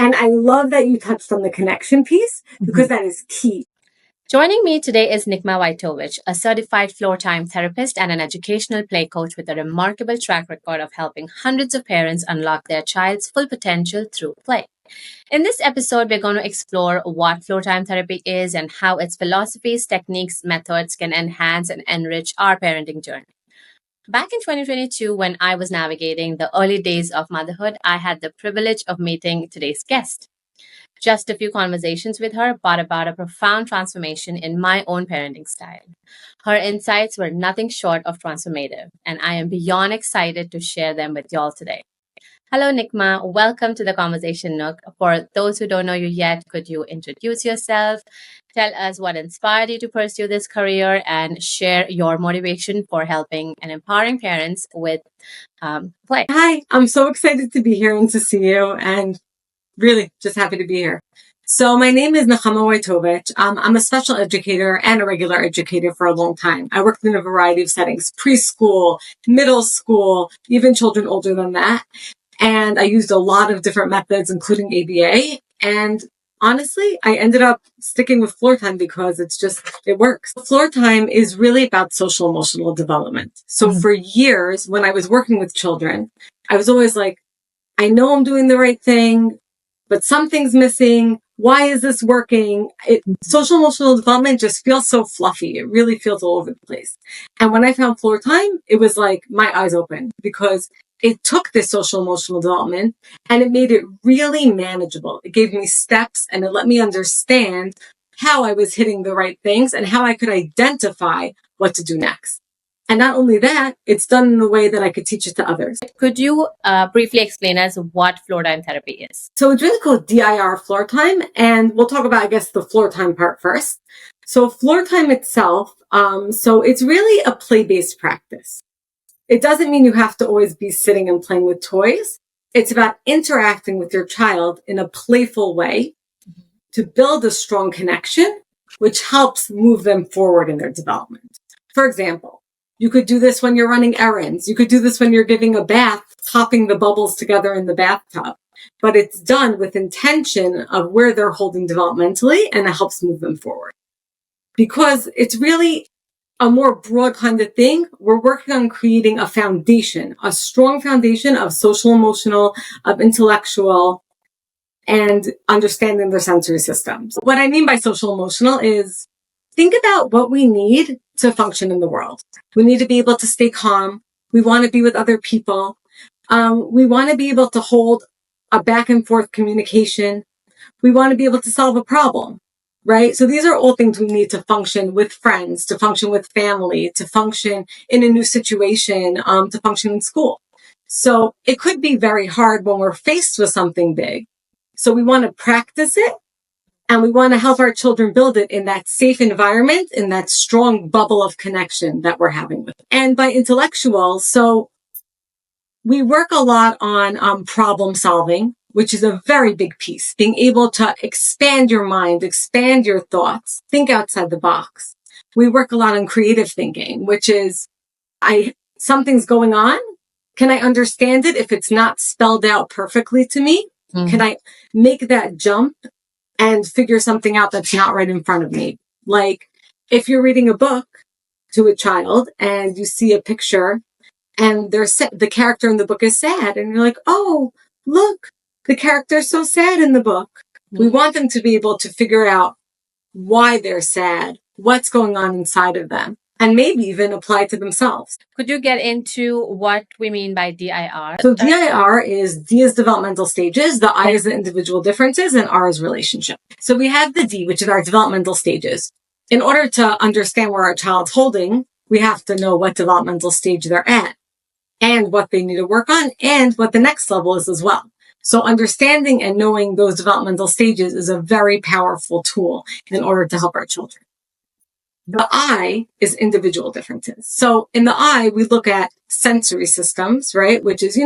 And I love that you touched on the connection piece because that is key. Joining me today is Nechama Woitovich, a certified Floortime therapist and an educational play coach with a remarkable track record of helping hundreds of parents unlock their child's full potential through play. In this episode, we're going to explore what Floortime therapy is and how its philosophies, techniques, methods can enhance and enrich our parenting journey. Back in 2022, when I was navigating the early days of motherhood, I had the privilege of meeting today's guest. Just a few conversations with her brought about a profound transformation in my own parenting style. Her insights were nothing short of transformative, and I am beyond excited to share them with y'all today. Hello, Nechama. Welcome to the Conversation Nook. For those who don't know you yet, could you introduce yourself, tell us what inspired you to pursue this career, and share your motivation for helping and empowering parents with play? Hi, I'm so excited to be here and to see you, and really just happy to be here. So my name is Nechama Woitovich. I'm a special educator and a regular educator for a long time. I worked in a variety of settings, preschool, middle school, even children older than that. And I used a lot of different methods, including ABA. And honestly, I ended up sticking with Floortime because it works. Floortime is really about social emotional development. So for years, when I was working with children, I was always like, I know I'm doing the right thing, but something's missing. Why is this working? Social emotional development just feels so fluffy. It really feels all over the place. And when I found Floortime, it was like my eyes opened because it took this social emotional development and it made it really manageable. It gave me steps and it let me understand how I was hitting the right things and how I could identify what to do next. And not only that, it's done in a way that I could teach it to others. Could you briefly explain us what Floortime therapy is? So it's really called DIR Floortime, and we'll talk about, I guess, the Floortime part first. So Floortime itself, so it's really a play-based practice. It doesn't mean you have to always be sitting and playing with toys. It's about interacting with your child in a playful way to build a strong connection, which helps move them forward in their development. For example, you could do this when you're running errands. You could do this when you're giving a bath, popping the bubbles together in the bathtub. But it's done with intention of where they're holding developmentally, and it helps move them forward. Because it's really a more broad kind of thing. We're working on creating a foundation, a strong foundation of social, emotional, of intellectual, and understanding their sensory systems. What I mean by social emotional is think about what we need to function in the world. We need to be able to stay calm. We want to be with other people. We want to be able to hold a back and forth communication. We want to be able to solve a problem, right? So these are all things we need to function with friends, to function with family, to function in a new situation, to function in school. So it could be very hard when we're faced with something big. So we want to practice it. And we want to help our children build it in that safe environment, in that strong bubble of connection that we're having with them. And by intellectual, so we work a lot on problem solving, which is a very big piece. Being able to expand your mind, expand your thoughts, think outside the box. We work a lot on creative thinking, which is, something's going on. Can I understand it if it's not spelled out perfectly to me? Can I make that jump and figure something out that's not right in front of me? Like if you're reading a book to a child and you see a picture and the character in the book is sad and you're like, oh, look, the character's so sad in the book. We want them to be able to figure out why they're sad, what's going on inside of them, and maybe even apply to themselves. Could you get into what we mean by DIR? So DIR is D is developmental stages, the I is the individual differences, and R is relationship. So we have the D, which is our developmental stages. In order to understand where our child's holding, we have to know what developmental stage they're at and what they need to work on and what the next level is as well. So understanding and knowing those developmental stages is a very powerful tool in order to help our children. The I is individual differences. So in the I, we look at sensory systems, right? Which is,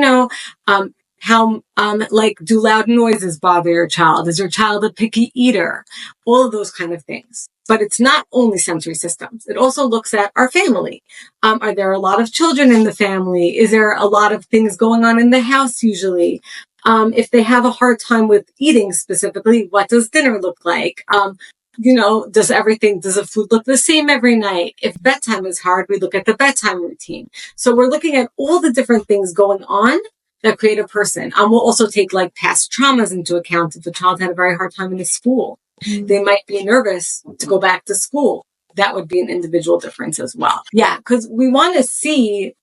how, do loud noises bother your child? Is your child a picky eater? All of those kind of things. But it's not only sensory systems. It also looks at our family. Are there a lot of children in the family? Is there a lot of things going on in the house usually? If they have a hard time with eating specifically, what does dinner look like? Does the food look the same every night? If bedtime is hard, we look at the bedtime routine. So we're looking at all the different things going on that create a person. We'll also take like past traumas into account. If a child had a very hard time in the school, they might be nervous to go back to school. That would be an individual difference as well. Yeah, because we want to see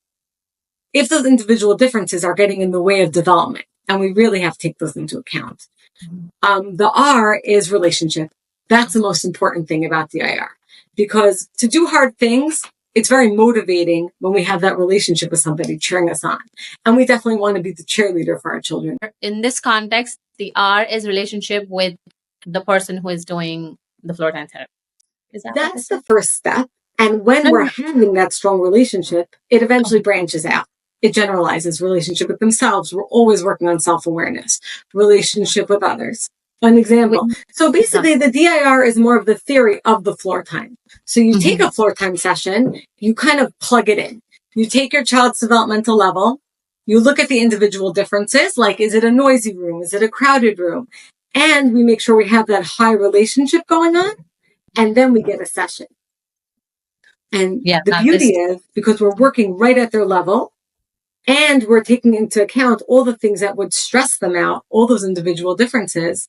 if those individual differences are getting in the way of development. And we really have to take those into account. The R is relationship. That's the most important thing about DIR. Because to do hard things, it's very motivating when we have that relationship with somebody cheering us on. And we definitely want to be the cheerleader for our children. In this context, the R is relationship with the person who is doing the Floortime therapy. That's the first step. And when we're having that strong relationship, it eventually branches out. It generalizes relationship with themselves. We're always working on self-awareness, relationship with others. An example. So basically the DIR is more of the theory of the floor time. So you take a floor time session, you kind of plug it in. You take your child's developmental level, you look at the individual differences, like is it a noisy room? Is it a crowded room? And we make sure we have that high relationship going on. And then we get a session. And the beauty is, because we're working right at their level, and we're taking into account all the things that would stress them out, all those individual differences,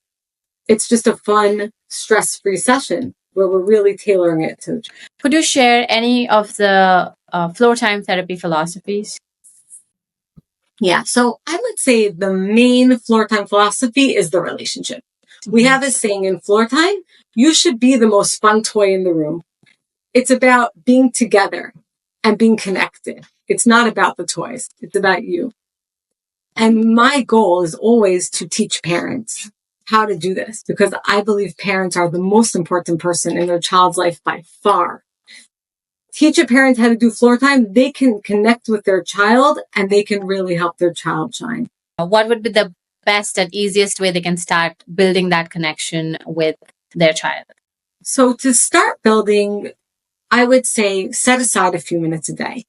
it's just a fun, stress-free session where we're really tailoring it to. Could you share any of the Floortime Therapy philosophies? Yeah, so I would say the main Floortime philosophy is the relationship. We have a saying in Floortime, you should be the most fun toy in the room. It's about being together and being connected. It's not about the toys. It's about you. And my goal is always to teach parents how to do this, because I believe parents are the most important person in their child's life by far. Teach a parent how to do floor time. They can connect with their child and they can really help their child shine. What would be the best and easiest way they can start building that connection with their child? So to start building, I would say set aside a few minutes a day.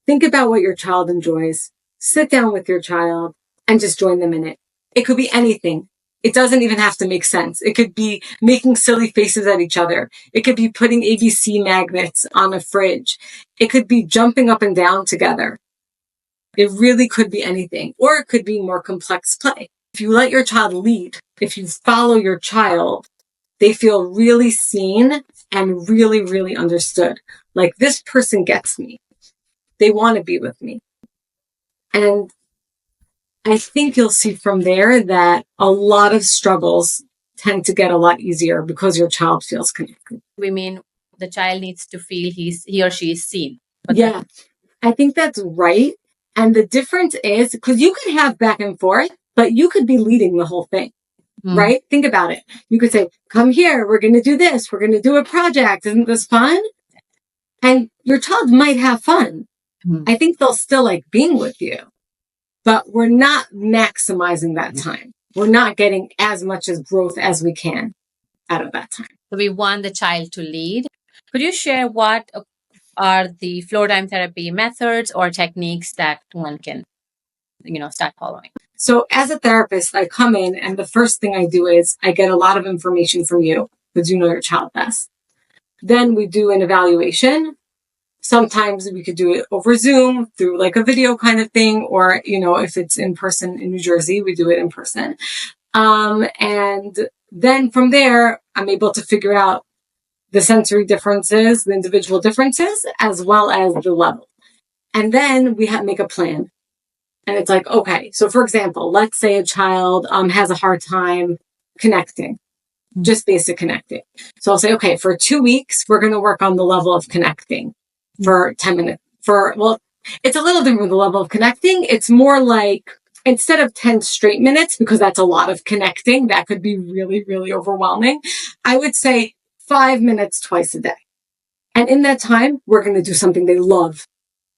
Think about what your child enjoys. Sit down with your child and just join them in it. It could be anything. It doesn't even have to make sense. It could be making silly faces at each other. It could be putting ABC magnets on a fridge. It could be jumping up and down together. It really could be anything. Or it could be more complex play. If you let your child lead, if you follow your child, they feel really seen and really, really understood. Like, this person gets me. They want to be with me. And I think you'll see from there that a lot of struggles tend to get a lot easier because your child feels connected. We mean the child needs to feel he or she is seen. Yeah, I think that's right. And the difference is, because you can have back and forth, but you could be leading the whole thing, right? Think about it. You could say, come here, we're going to do this. We're going to do a project. Isn't this fun? And your child might have fun. I think they'll still like being with you. But we're not maximizing that time. We're not getting as much as growth as we can out of that time. So we want the child to lead. Could you share what are the Floortime therapy methods or techniques that one can, start following? So as a therapist, I come in and the first thing I do is I get a lot of information from you because you know your child best. Then we do an evaluation. Sometimes we could do it over Zoom through like a video kind of thing, or, if it's in person in New Jersey, we do it in person. And then from there, I'm able to figure out the sensory differences, the individual differences, as well as the level. And then we make a plan. And it's like, okay, so for example, let's say a child has a hard time connecting, just basic connecting. So I'll say, okay, for 2 weeks, we're going to work on the level of connecting. For 10 minutes. It's a little different with the level of connecting. It's more like, instead of 10 straight minutes, because that's a lot of connecting, that could be really, really overwhelming. I would say 5 minutes twice a day. And in that time, we're going to do something they love.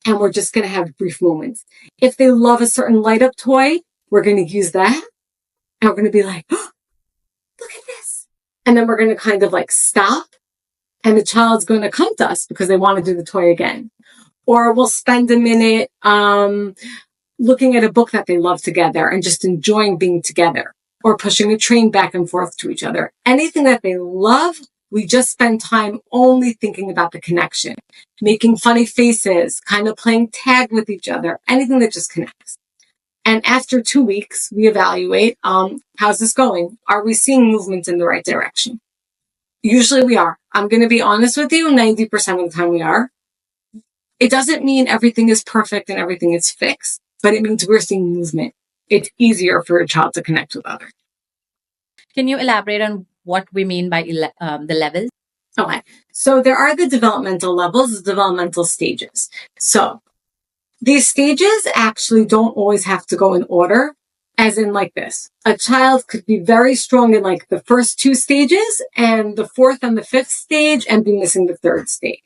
And we're just going to have brief moments. If they love a certain light up toy, we're going to use that. And we're going to be like, oh, look at this. And then we're going to kind of like stop. And the child's going to come to us because they want to do the toy again. Or we'll spend a minute, looking at a book that they love together and just enjoying being together, or pushing a train back and forth to each other. Anything that they love, we just spend time only thinking about the connection, making funny faces, kind of playing tag with each other, anything that just connects. And after 2 weeks, we evaluate, how's this going? Are we seeing movements in the right direction? Usually we are. I'm going to be honest with you, 90% of the time we are. It doesn't mean everything is perfect and everything is fixed, but it means we're seeing movement. It's easier for a child to connect with others. Can you elaborate on what we mean by the levels? Okay. So there are the developmental levels, the developmental stages. So these stages actually don't always have to go in order, as in like this. A child could be very strong in like the first 2 stages and the 4th and the 5th stage and be missing the 3rd stage.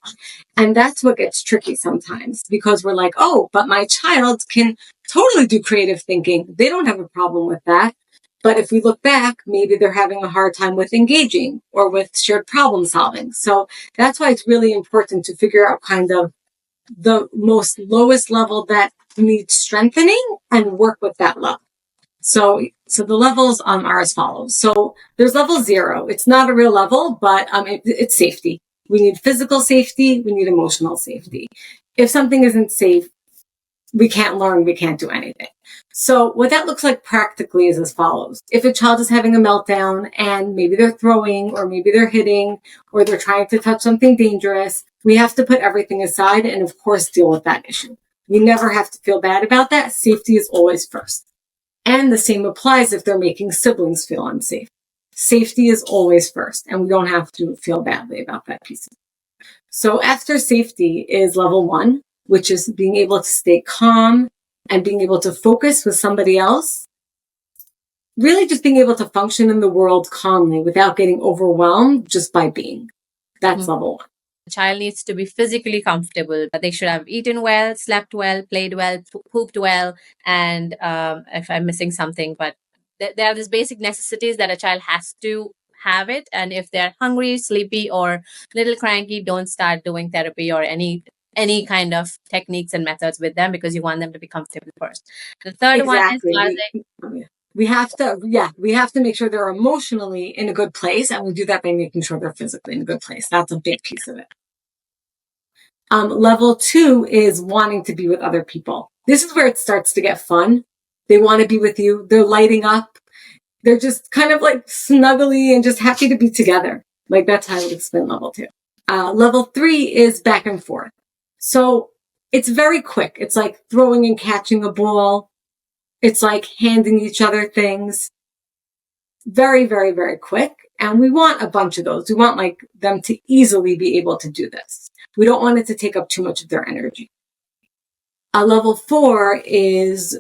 And that's what gets tricky sometimes, because we're like, oh, but my child can totally do creative thinking. They don't have a problem with that. But if we look back, maybe they're having a hard time with engaging or with shared problem solving. So that's why it's really important to figure out kind of the most lowest level that needs strengthening and work with that level. So the levels are as follows. So there's level 0. It's not a real level, but it's safety. We need physical safety. We need emotional safety. If something isn't safe, we can't learn, we can't do anything. So what that looks like practically is as follows. If a child is having a meltdown and maybe they're throwing or maybe they're hitting or they're trying to touch something dangerous, we have to put everything aside and of course deal with that issue. We never have to feel bad about that. Safety is always first. And the same applies if they're making siblings feel unsafe. Safety is always first and we don't have to feel badly about that piece. So after safety is level 1, which is being able to stay calm and being able to focus with somebody else. Really just being able to function in the world calmly without getting overwhelmed just by being. That's level 1. The child needs to be physically comfortable. They should have eaten well, slept well, played well, pooped well, and if I'm missing something, but there are these basic necessities that a child has to have it. And if they're hungry, sleepy, or little cranky, don't start doing therapy or any kind of techniques and methods with them, because you want them to be comfortable first. The third one is, we have to make sure they're emotionally in a good place, and we do that by making sure they're physically in a good place. That's a big piece of it. Level 2 is wanting to be with other people. This is where it starts to get fun. They want to be with you. They're lighting up. They're just kind of like snuggly and just happy to be together. Like that's how I would explain level 2. Level 3 is back and forth. So it's very quick. It's like throwing and catching a ball. It's like handing each other things. Very, very, very quick. And we want a bunch of those. We want like them to easily be able to do this. We don't want it to take up too much of their energy. Level 4 is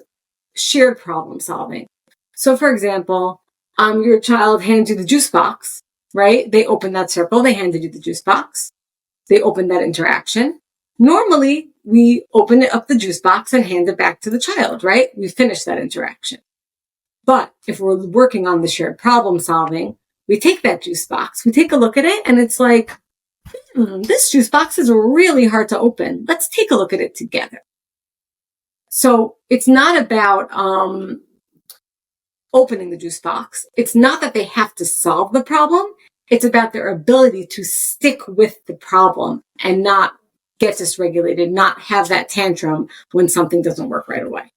shared problem solving. So for example, your child hands you the juice box, right? They open that circle. They handed you the juice box. They open that interaction. Normally, we open it up the juice box and hand it back to the child, right? We finish that interaction. But if we're working on the shared problem solving, we take that juice box, we take a look at it, and it's like, this juice box is really hard to open. Let's take a look at it together. So it's not about opening the juice box. It's not that they have to solve the problem. It's about their ability to stick with the problem and not get dysregulated, not have that tantrum when something doesn't work right away.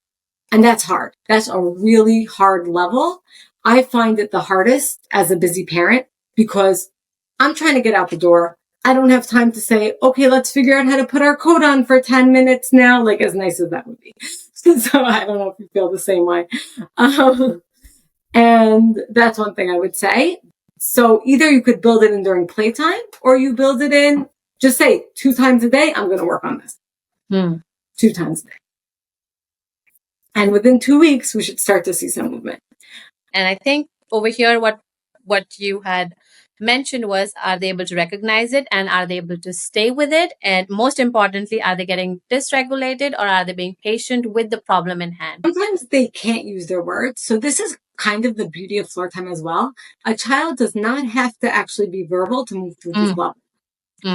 And that's hard. That's a really hard level. I find it the hardest as a busy parent because I'm trying to get out the door. I don't have time to say, okay, let's figure out how to put our coat on for 10 minutes now, like as nice as that would be. So I don't know if you feel the same way. And that's one thing I would say. So either you could build it in during playtime or you build it in, just say 2 times a day, I'm going to work on this. 2 times a day. And within 2 weeks, we should start to see some movement. And I think over here, what you had mentioned was, are they able to recognize it and are they able to stay with it? And most importantly, are they getting dysregulated or are they being patient with the problem in hand? Sometimes they can't use their words. So this is kind of the beauty of floor time as well. A child does not have to actually be verbal to move through this level.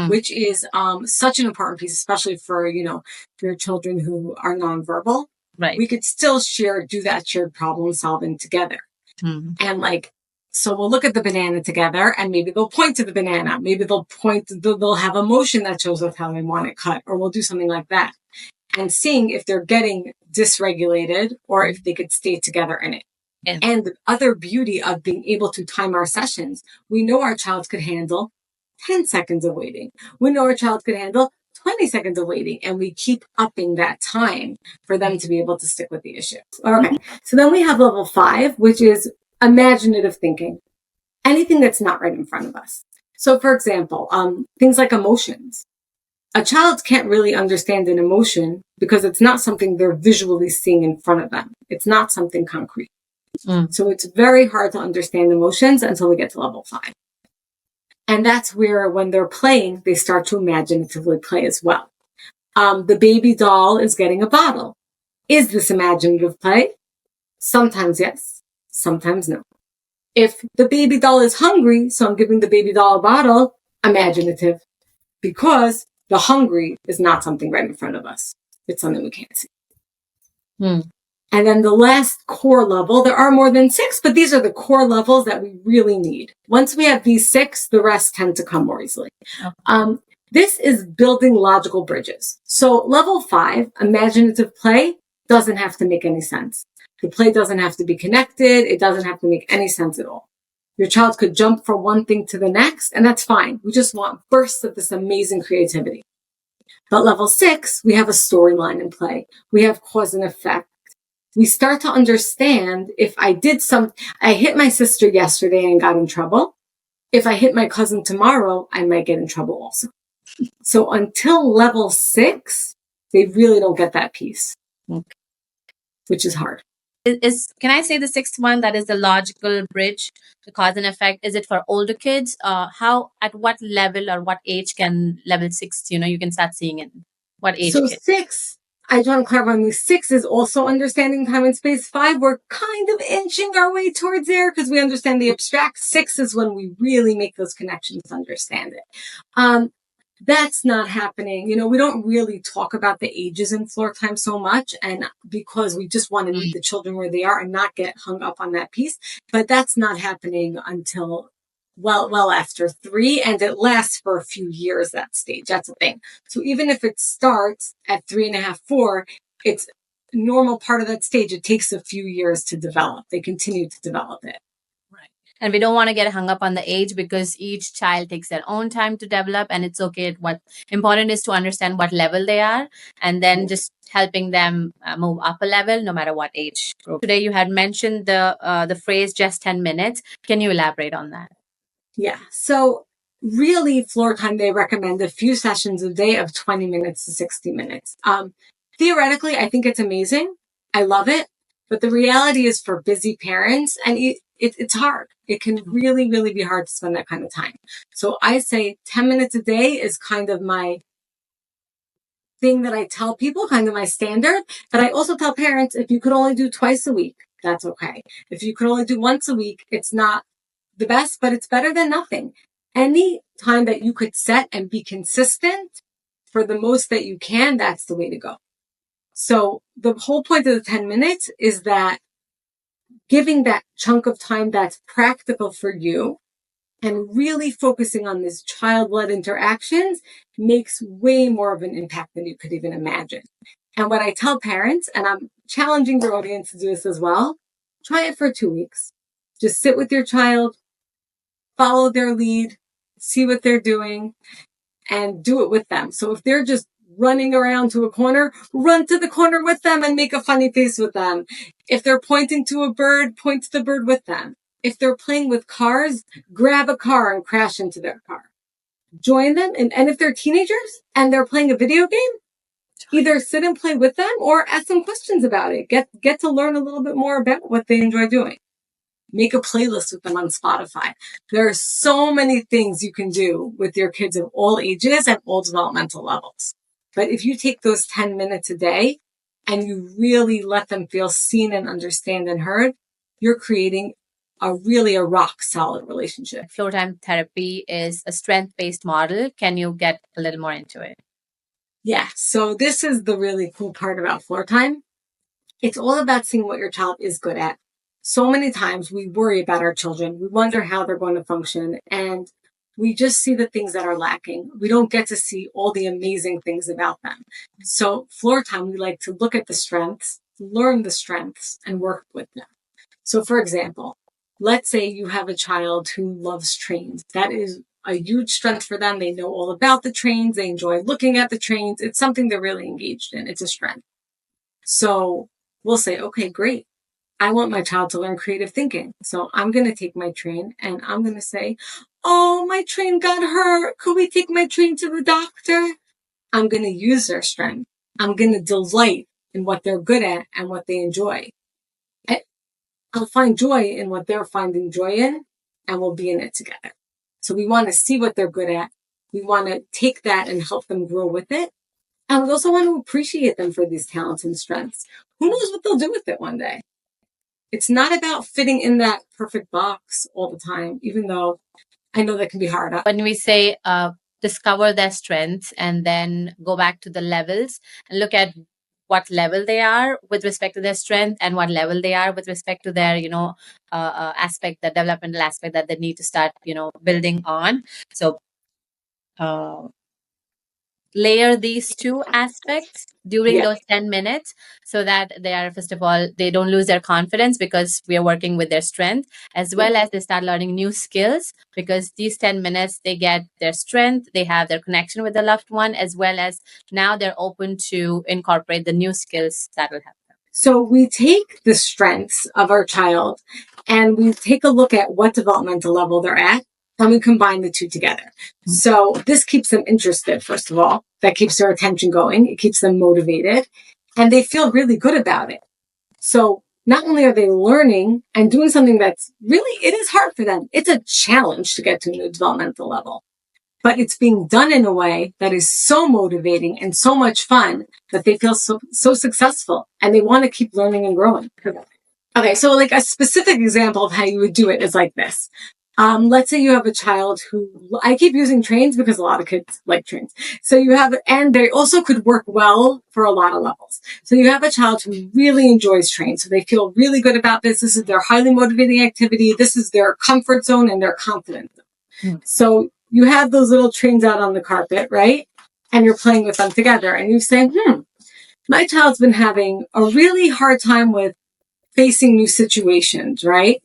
Which is such an important piece, especially for, for your children who are nonverbal. Right. we could still do that shared problem solving together. And so we'll look at the banana together, and maybe they'll point to the banana. Maybe they'll have a motion that shows us how they want it cut, or we'll do something like that. And seeing if they're getting dysregulated or if they could stay together in it. And the other beauty of being able to time our sessions, we know our child could handle 10 seconds of waiting. We know our child could handle 20 seconds of waiting, and we keep upping that time for them to be able to stick with the issue. Okay. So then we have level 5, which is imaginative thinking. Anything that's not right in front of us. So for example, things like emotions. A child can't really understand an emotion because it's not something they're visually seeing in front of them. It's not something concrete. So it's very hard to understand emotions until we get to level 5. And that's where, when they're playing, they start to imaginatively play as well. The baby doll is getting a bottle. Is this imaginative play? Sometimes yes, sometimes no. If the baby doll is hungry, so I'm giving the baby doll a bottle, imaginative, because the hungry is not something right in front of us. It's something we can't see. And then the last core level, there are more than 6, but these are the core levels that we really need. Once we have these 6, the rest tend to come more easily. This is building logical bridges. So level 5, imaginative play, doesn't have to make any sense. The play doesn't have to be connected. It doesn't have to make any sense at all. Your child could jump from one thing to the next, and that's fine. We just want bursts of this amazing creativity. But level 6, we have a storyline in play. We have cause and effect. We start to understand, if I hit my sister yesterday and got in trouble. If I hit my cousin tomorrow, I might get in trouble also. So until level 6, they really don't get that piece, which is hard. Can I say the 6th one, that is the logical bridge, the cause and effect? Is it for older kids? At what level or what age can level 6, you can start seeing it? What age? So kid? 6, I just want to clarify on these. 6 is also understanding time and space. 5, we're kind of inching our way towards there because we understand the abstract. 6 is when we really make those connections to understand it. That's not happening. We don't really talk about the ages in floor time so much, and because we just want to meet the children where they are and not get hung up on that piece. But that's not happening until well after 3, and it lasts for a few years, that stage. That's the thing. So even if it starts at 3.5, 4, it's a normal part of that stage. It takes a few years to develop. They continue to develop it. And we don't want to get hung up on the age, because each child takes their own time to develop, and it's okay. What important is to understand what level they are, and then just helping them move up a level, no matter what age group. Today you had mentioned the phrase just 10 minutes. Can you elaborate on that? Yeah. So really, floor time, they recommend a few sessions a day of 20 minutes to 60 minutes. Theoretically, I think it's amazing. I love it. But the reality is, for busy parents, and it's hard. It can really, really be hard to spend that kind of time. So I say 10 minutes a day is kind of my thing that I tell people, kind of my standard. But I also tell parents, if you could only do twice a week, that's okay. If you could only do once a week, it's not the best, but it's better than nothing. Any time that you could set and be consistent for the most that you can, that's the way to go. So the whole point of the 10 minutes is that giving that chunk of time that's practical for you and really focusing on these child-led interactions makes way more of an impact than you could even imagine. And what I tell parents, and I'm challenging your audience to do this as well, try it for 2 weeks. Just sit with your child, follow their lead, see what they're doing, and do it with them. So if they're just running around to a corner, run to the corner with them and make a funny face with them. If they're pointing to a bird, point to the bird with them. If they're playing with cars, grab a car and crash into their car. Join them. And if they're teenagers and they're playing a video game, either sit and play with them or ask them questions about it. Get to learn a little bit more about what they enjoy doing. Make a playlist with them on Spotify. There are so many things you can do with your kids of all ages and all developmental levels. But if you take those 10 minutes a day and you really let them feel seen and understand and heard, you're creating a rock solid relationship. Floortime therapy is a strength-based model. Can you get a little more into it? Yeah. So this is the really cool part about Floortime. It's all about seeing what your child is good at. So many times we worry about our children. We wonder how they're going to function, and we just see the things that are lacking. We don't get to see all the amazing things about them. So floor time, we like to look at the strengths, learn the strengths, and work with them. So for example, let's say you have a child who loves trains. That is a huge strength for them. They know all about the trains. They enjoy looking at the trains. It's something they're really engaged in. It's a strength. So we'll say, okay, great. I want my child to learn creative thinking. So I'm going to take my train and I'm going to say, oh, my train got hurt. Could we take my train to the doctor? I'm going to use their strength. I'm going to delight in what they're good at and what they enjoy. I'll find joy in what they're finding joy in, and we'll be in it together. So we want to see what they're good at. We want to take that and help them grow with it. And we also want to appreciate them for these talents and strengths. Who knows what they'll do with it one day? It's not about fitting in that perfect box all the time, even though I know that can be hard. When we say discover their strengths and then go back to the levels and look at what level they are with respect to their strength and what level they are with respect to their, aspect, the developmental aspect that they need to start, building on. So layer these two aspects during those 10 minutes so that they are, first of all, they don't lose their confidence because we are working with their strength, as well as they start learning new skills, because these 10 minutes, they get their strength, they have their connection with the loved one, as well as now they're open to incorporate the new skills that will help them. So we take the strengths of our child and we take a look at what developmental level they're at, and we combine the two together. So this keeps them interested, first of all. That keeps their attention going. It keeps them motivated. And they feel really good about it. So not only are they learning and doing something that's really, it is hard for them. It's a challenge to get to a new developmental level. But it's being done in a way that is so motivating and so much fun that they feel so successful. And they want to keep learning and growing. Okay, so like a specific example of how you would do it is like this. Let's say you have a child who, I keep using trains because a lot of kids like trains. So you have, and they also could work well for a lot of levels. So you have a child who really enjoys trains. So they feel really good about this. This is their highly motivating activity. This is their comfort zone and their confidence zone. So you have those little trains out on the carpet, right? And you're playing with them together. And you say, my child's been having a really hard time with facing new situations, right?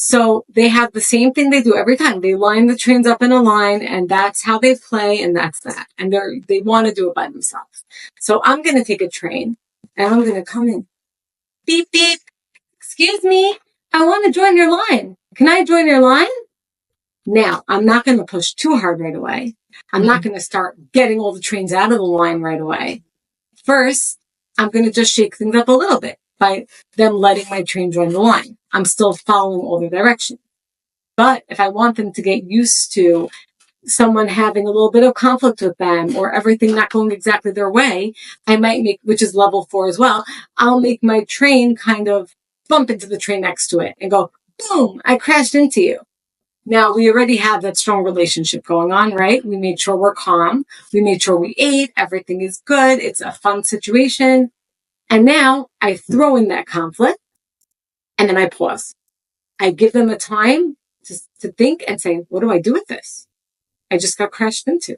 So they have the same thing they do every time. They line the trains up in a line, and that's how they play, and that's that. And they want to do it by themselves. So I'm going to take a train, and I'm going to come in. Beep, beep. Excuse me. I want to join your line. Can I join your line? Now, I'm not going to push too hard right away. I'm not going to start getting all the trains out of the line right away. First, I'm going to just shake things up a little bit by them letting my train join the line. I'm still following all the directions. But if I want them to get used to someone having a little bit of conflict with them or everything not going exactly their way, I might make, which is level 4 as well, I'll make my train kind of bump into the train next to it and go, boom, I crashed into you. Now, we already have that strong relationship going on, right? We made sure we're calm. We made sure we ate. Everything is good. It's a fun situation. And now I throw in that conflict and then I pause. I give them a time to think and say, what do I do with this? I just got crashed into.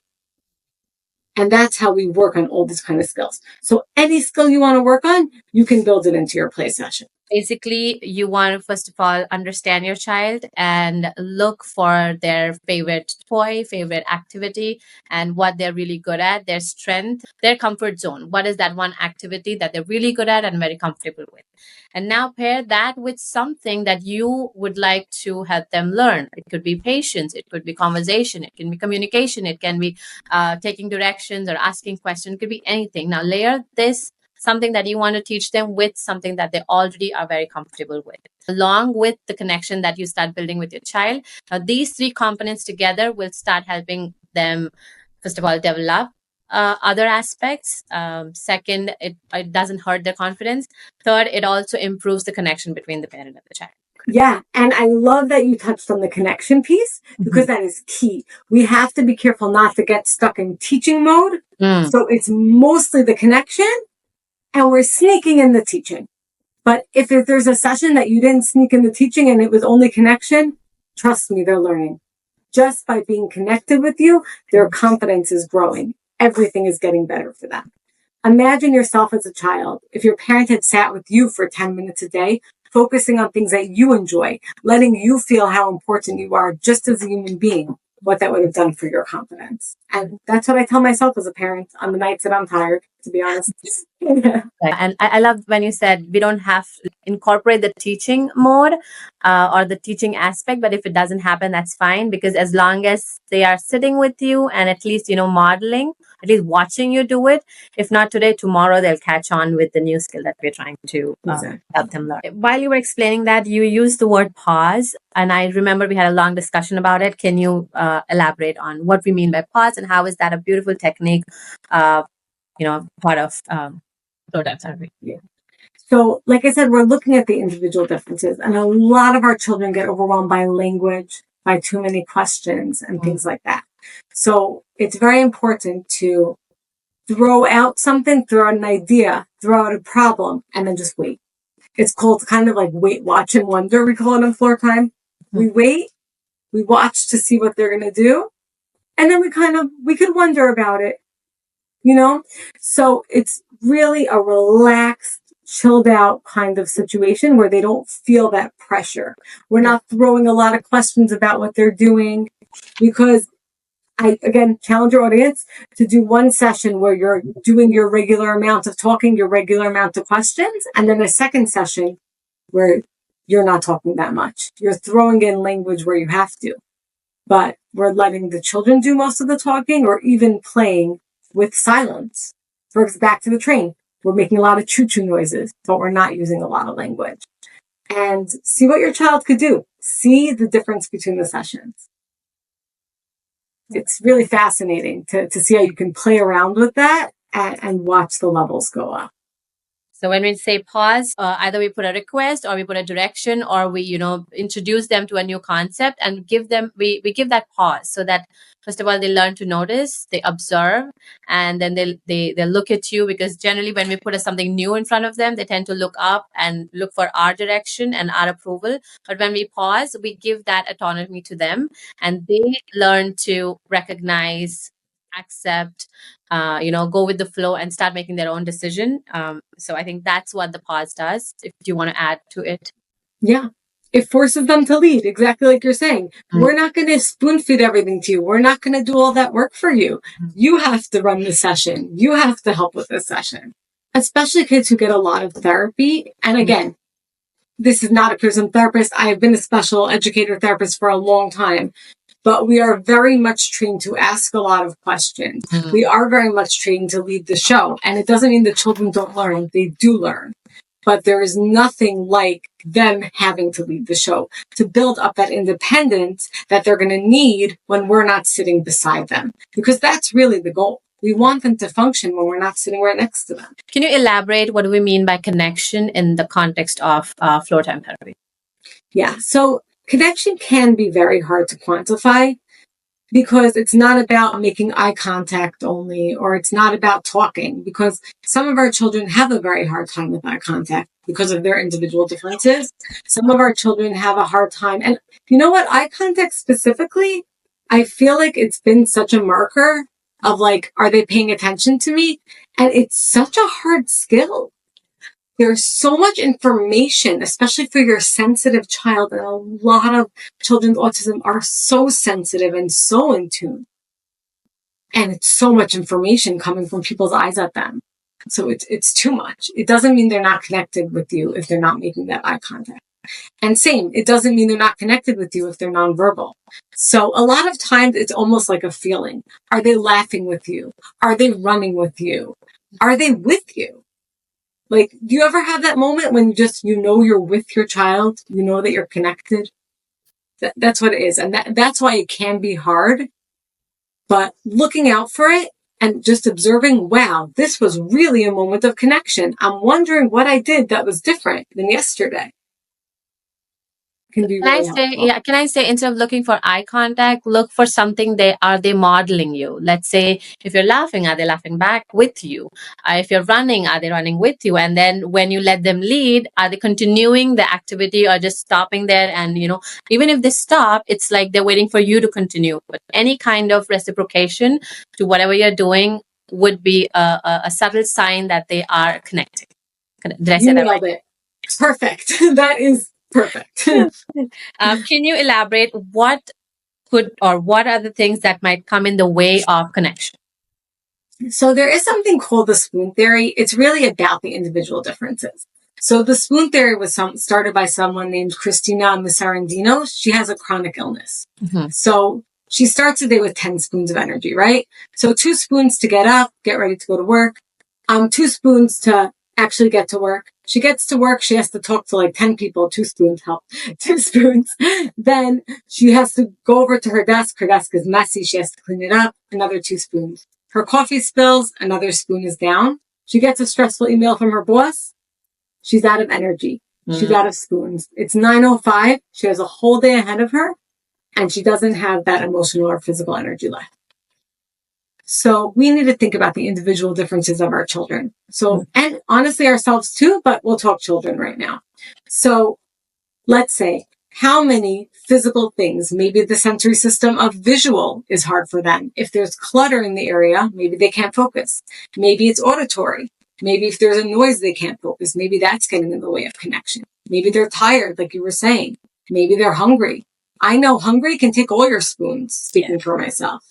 And that's how we work on all these kind of skills. So any skill you want to work on, you can build it into your play session. Basically, you want to, first of all, understand your child and look for their favorite toy, favorite activity, and what they're really good at, their strength, their comfort zone. What is that one activity that they're really good at and very comfortable with? And now pair that with something that you would like to help them learn. It could be patience, it could be conversation, it can be communication, it can be taking directions or asking questions, it could be anything. Now layer this, something that you want to teach them, with something that they already are very comfortable with, along with the connection that you start building with your child. Now, these 3 components together will start helping them, first of all, develop other aspects. Second, it doesn't hurt their confidence. Third, it also improves the connection between the parent and the child. Yeah, and I love that you touched on the connection piece, because that is key. We have to be careful not to get stuck in teaching mode. So it's mostly the connection, and we're sneaking in the teaching. But if there's a session that you didn't sneak in the teaching and it was only connection, trust me, they're learning. Just by being connected with you, their confidence is growing. Everything is getting better for them. Imagine yourself as a child. If your parent had sat with you for 10 minutes a day, focusing on things that you enjoy, letting you feel how important you are just as a human being, what that would have done for your confidence. And that's what I tell myself as a parent on the nights that I'm tired, to be honest. Right. And I love when you said we don't have to incorporate the teaching mode or the teaching aspect, but if it doesn't happen, that's fine, because as long as they are sitting with you and at least, modeling, at least watching you do it, if not today, tomorrow, they'll catch on with the new skill that we're trying to help them learn. While you were explaining that, you used the word pause, and I remember we had a long discussion about it. Can you elaborate on what we mean by pause and how is that a beautiful technique, part of Floortime Therapy? Yeah. So, like I said, we're looking at the individual differences, and a lot of our children get overwhelmed by language, by too many questions and things like that. So it's very important to throw out something, throw out an idea, throw out a problem, and then just wait. It's called kind of like wait, watch, and wonder. We call it in floor time. We wait, we watch to see what they're going to do, and then we could wonder about it, So it's really a relaxed, chilled out kind of situation where they don't feel that pressure. We're not throwing a lot of questions about what they're doing, because I, again, challenge your audience to do one session where you're doing your regular amount of talking, your regular amount of questions, and then a second session where you're not talking that much. You're throwing in language where you have to, but we're letting the children do most of the talking, or even playing with silence. For example, back to the train. We're making a lot of choo-choo noises, but we're not using a lot of language. And see what your child could do. See the difference between the sessions. It's really fascinating to see how you can play around with that and watch the levels go up. So when we say pause, either we put a request or we put a direction, or we, introduce them to a new concept and we give that pause, so that first of all, they learn to notice, they observe, and then they look at you, because generally when we put something new in front of them, they tend to look up and look for our direction and our approval. But when we pause, we give that autonomy to them, and they learn to recognize, accept, go with the flow and start making their own decision. So I think that's what the pause does. If you want to add to it. Yeah. It forces them to lead, exactly like you're saying. We're not going to spoon feed everything to you. We're not going to do all that work for you. You have to run the session. You have to help with the session. Especially kids who get a lot of therapy. And again, this is not a criticism therapist. I have been a special educator therapist for a long time. But we are very much trained to ask a lot of questions. We are very much trained to lead the show. And it doesn't mean the children don't learn. They do learn. But there is nothing like them having to lead the show to build up that independence that they're going to need when we're not sitting beside them. Because that's really the goal. We want them to function when we're not sitting right next to them. Can you elaborate what do we mean by connection in the context of Floortime Therapy? Yeah. So connection can be very hard to quantify, because it's not about making eye contact only, or it's not about talking, because some of our children have a very hard time with eye contact because of their individual differences. Some of our children have a hard time. And you know what? Eye contact specifically, I feel like it's been such a marker of like, are they paying attention to me? And it's such a hard skill. There's so much information, especially for your sensitive child. And a lot of children with autism are so sensitive and so in tune. And it's so much information coming from people's eyes at them. So it's too much. It doesn't mean they're not connected with you if they're not making that eye contact. And same, it doesn't mean they're not connected with you if they're nonverbal. So a lot of times it's almost like a feeling. Are they laughing with you? Are they running with you? Are they with you? Like, do you ever have that moment when you're with your child, you know that you're connected? That's what it is. And that's why it can be hard. But looking out for it and just observing, wow, this was really a moment of connection. I'm wondering what I did that was different than yesterday. can be really helpful. Can I say, instead of looking for eye contact, look for something are they modeling you? Let's say if you're laughing, are they laughing back with you? If you're running, are they running with you? And then when you let them lead, are they continuing the activity or just stopping there? And, even if they stop, it's like they're waiting for you to continue. But any kind of reciprocation to whatever you're doing would be a subtle sign that they are connecting. Did I say You that nailed right? it. Perfect. That is perfect. Can you elaborate what are the things that might come in the way of connection? So there is something called the spoon theory. It's really about the individual differences. So the spoon theory was started by someone named Christina Missarandino. She has a chronic illness. Mm-hmm. So she starts the day with 10 spoons of energy, right? So 2 spoons to get up, get ready to go to work. 2 spoons to actually get to work. She gets to work. She has to talk to like 10 people. 2 spoons help. 2 spoons. Then she has to go over to her desk. Her desk is messy. She has to clean it up. Another 2 spoons. Her coffee spills. Another spoon is down. She gets a stressful email from her boss. She's out of energy. She's out of spoons. It's 9:05. She has a whole day ahead of her, and she doesn't have that emotional or physical energy left. So we need to think about the individual differences of our children. So, and honestly ourselves too, but we'll talk children right now. So let's say how many physical things, maybe the sensory system of visual is hard for them. If there's clutter in the area, maybe they can't focus. Maybe it's auditory. Maybe if there's a noise, they can't focus. Maybe that's getting in the way of connection. Maybe they're tired, like you were saying. Maybe they're hungry. I know hungry can take all your spoons, speaking for myself.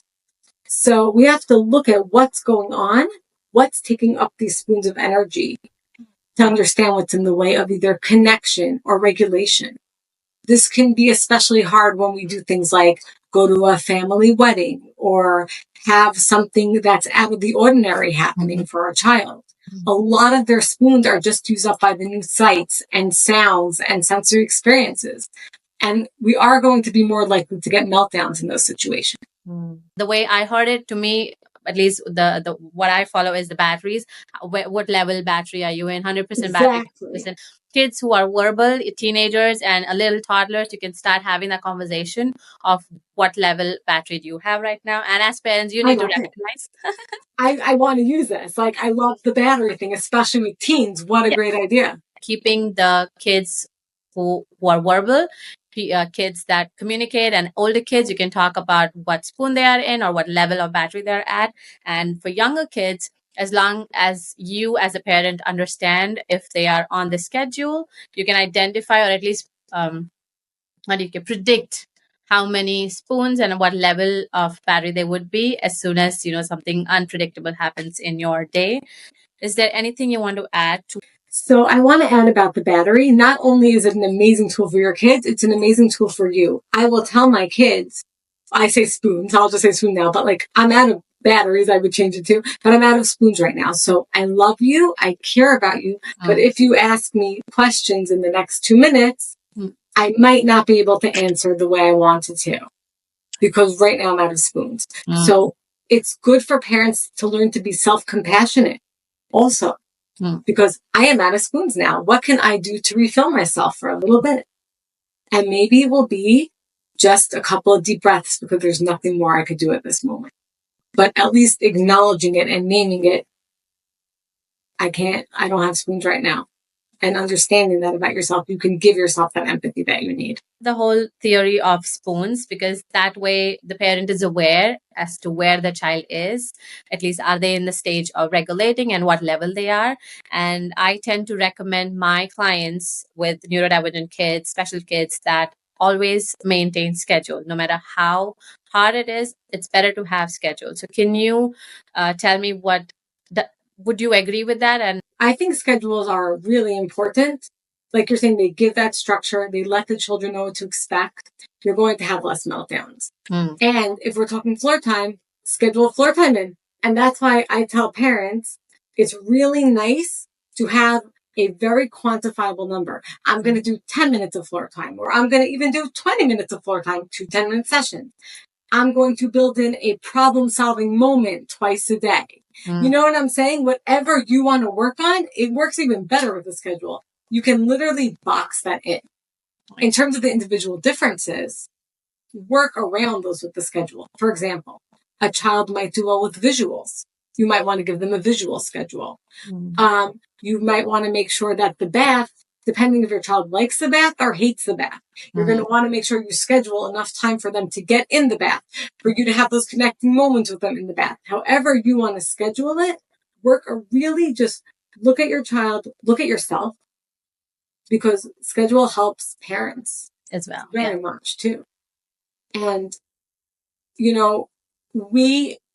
So we have to look at what's going on, what's taking up these spoons of energy to understand what's in the way of either connection or regulation. This can be especially hard when we do things like go to a family wedding or have something that's out of the ordinary happening for our child. A lot of their spoons are just used up by the new sights and sounds and sensory experiences. And we are going to be more likely to get meltdowns in those situations. The way I heard it, to me, at least the what I follow is the batteries. What level battery are you in? 100% battery. Exactly. Kids who are verbal, teenagers and a little toddlers, you can start having that conversation of what level battery do you have right now. And as parents, you need to recognize. I want to use this. Like, I love the battery thing, especially with teens. What a great idea. Keeping the kids who are verbal, kids that communicate, and older kids, you can talk about what spoon they are in or what level of battery they're at. And for younger kids, as long as you as a parent understand if they are on the schedule, you can identify or at least you can predict how many spoons and what level of battery they would be as soon as something unpredictable happens in your day. Is there anything you want to add to? So I want to add about the battery. Not only is it an amazing tool for your kids, it's an amazing tool for you. I will tell my kids, I say spoons, I'll just say spoon now, but like I'm out of batteries, I would change it to, but I'm out of spoons right now. So I love you, I care about you, but if you ask me questions in the next 2 minutes, I might not be able to answer the way I wanted to because right now I'm out of spoons. So it's good for parents to learn to be self-compassionate also. Because I am out of spoons now. What can I do to refill myself for a little bit? And maybe it will be just a couple of deep breaths because there's nothing more I could do at this moment. But at least acknowledging it and naming it, I don't have spoons right now. And understanding that about yourself, you can give yourself that empathy that you need. The whole theory of spoons, because that way the parent is aware as to where the child is, at least are they in the stage of regulating and what level they are. And I tend to recommend my clients with neurodivergent kids, special kids, that always maintain schedule. No matter how hard it is, it's better to have schedule. So can you tell me would you agree with that? And I think schedules are really important. Like you're saying, they give that structure. They let the children know what to expect. You're going to have less meltdowns. And if we're talking floor time, schedule floor time in. And that's why I tell parents, it's really nice to have a very quantifiable number. I'm going to do 10 minutes of floor time, or I'm going to even do 20 minutes of floor time, 2 10-minute sessions. I'm going to build in a problem-solving moment twice a day. You know what I'm saying? Whatever you want to work on, it works even better with the schedule. You can literally box that in. In terms of the individual differences, work around those with the schedule. For example, a child might do well with visuals. You might want to give them a visual schedule. You might want to make sure that the bath, depending if your child likes the bath or hates the bath, you're going to want to make sure you schedule enough time for them to get in the bath, for you to have those connecting moments with them in the bath. However you want to schedule it, work or really just look at your child, look at yourself, because schedule helps parents as well. Very much too. And,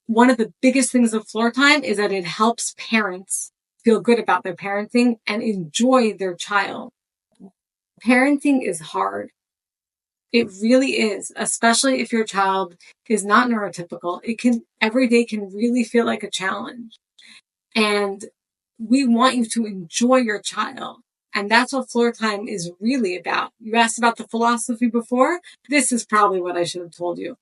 one of the biggest things of floor time is that it helps parents feel good about their parenting and enjoy their child. Parenting is hard. It really is, especially if your child is not neurotypical. Every day can really feel like a challenge. And we want you to enjoy your child. And that's what floor time is really about. You asked about the philosophy before. This is probably what I should have told you.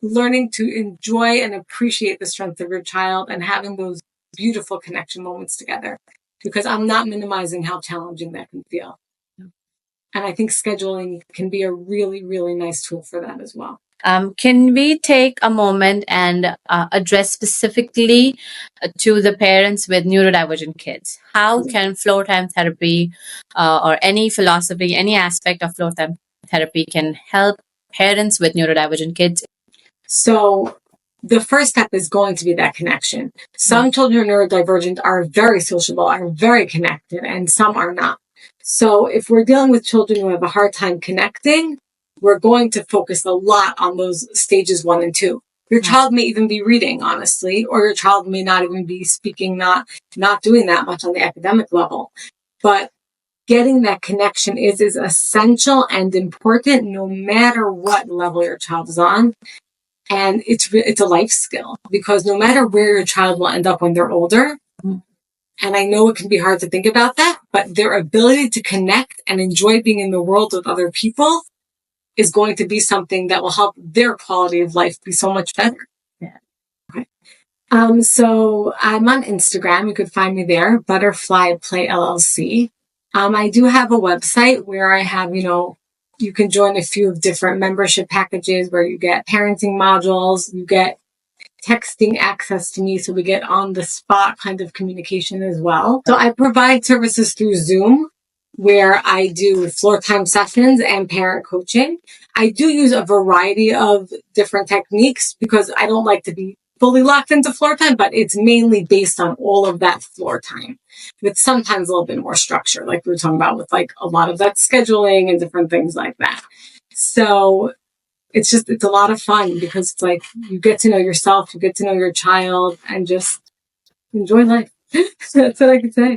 Learning to enjoy and appreciate the strength of your child and having those beautiful connection moments together. Because I'm not minimizing how challenging that can feel. And I think scheduling can be a really, really nice tool for that as well. Can we take a moment and address specifically to the parents with neurodivergent kids? How can floor time therapy or any philosophy, any aspect of floor time therapy can help parents with neurodivergent kids? So the first step is going to be that connection. Some children who are neurodivergent are very sociable, are very connected, and some are not. So if we're dealing with children who have a hard time connecting, we're going to focus a lot on those stages 1 and 2. Your child may even be reading, honestly, or your child may not even be speaking, not doing that much on the academic level. But getting that connection is essential and important no matter what level your child is on. And it's a life skill, because no matter where your child will end up when they're older, and I know it can be hard to think about that, but their ability to connect and enjoy being in the world with other people is going to be something that will help their quality of life be so much better. Yeah. Okay. So I'm on Instagram. You could find me there, Butterfly Play LLC. I do have a website where I have, you can join a few different membership packages where you get parenting modules, you get texting access to me, so we get on the spot kind of communication as well. So I provide services through Zoom, where I do floor time sessions and parent coaching. I do use a variety of different techniques because I don't like to be fully locked into floor time, but it's mainly based on all of that floor time, with sometimes a little bit more structure, like we were talking about with like a lot of that scheduling and different things like that. So it's a lot of fun because it's like you get to know yourself, you get to know your child, and just enjoy life. That's what I could say.